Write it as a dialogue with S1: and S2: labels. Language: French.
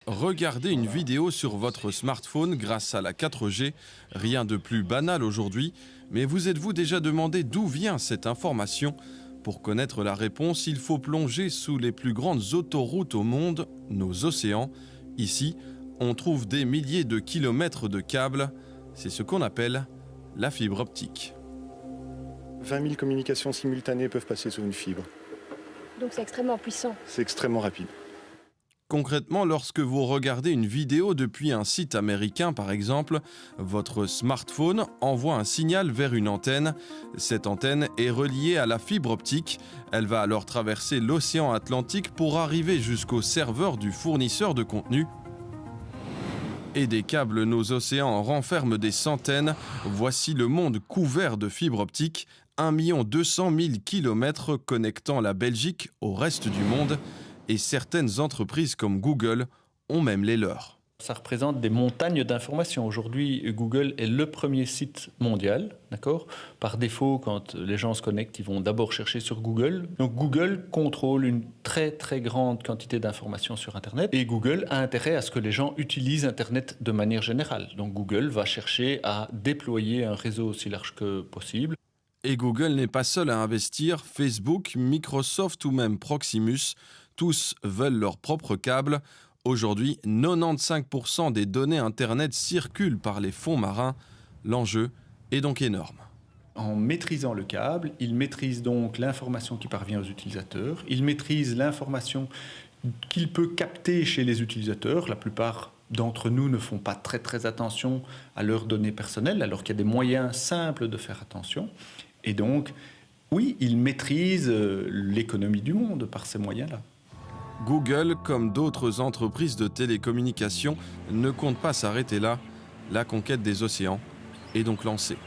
S1: Regardez une vidéo sur votre smartphone grâce à la 4G, rien de plus banal aujourd'hui, mais vous êtes-vous déjà demandé d'où vient cette information? Pour connaître la réponse, il faut plonger sous les plus grandes autoroutes au monde, nos océans. Ici, on trouve des milliers de kilomètres de câbles, c'est ce qu'on appelle la fibre optique.
S2: 20 000 communications simultanées peuvent passer sur une fibre.
S3: Donc c'est extrêmement puissant.
S2: C'est extrêmement rapide.
S1: Concrètement, lorsque vous regardez une vidéo depuis un site américain par exemple, votre smartphone envoie un signal vers une antenne. Cette antenne est reliée à la fibre optique. Elle va alors traverser l'océan Atlantique pour arriver jusqu'au serveur du fournisseur de contenu. Et des câbles, nos océans en renferment des centaines. Voici le monde couvert de fibres optiques. 1 200 000 kilomètres connectant la Belgique au reste du monde. Et certaines entreprises comme Google ont même les leurs.
S4: Ça représente des montagnes d'informations. Aujourd'hui, Google est le premier site mondial, d'accord ? Par défaut, quand les gens se connectent, ils vont d'abord chercher sur Google. Donc Google contrôle une très très grande quantité d'informations sur Internet et Google a intérêt à ce que les gens utilisent Internet de manière générale. Donc Google va chercher à déployer un réseau aussi large que possible.
S1: Et Google n'est pas seul à investir. Facebook, Microsoft ou même Proximus, tous veulent leur propre câble. Aujourd'hui, 95% des données Internet circulent par les fonds marins. L'enjeu est donc énorme.
S4: En maîtrisant le câble, il maîtrise donc l'information qui parvient aux utilisateurs. Il maîtrise l'information qu'il peut capter chez les utilisateurs. La plupart d'entre nous ne font pas très attention à leurs données personnelles, alors qu'il y a des moyens simples de faire attention. Et donc, oui, il maîtrise l'économie du monde par ces moyens-là.
S1: Google, comme d'autres entreprises de télécommunications, ne compte pas s'arrêter là. La conquête des océans est donc lancée.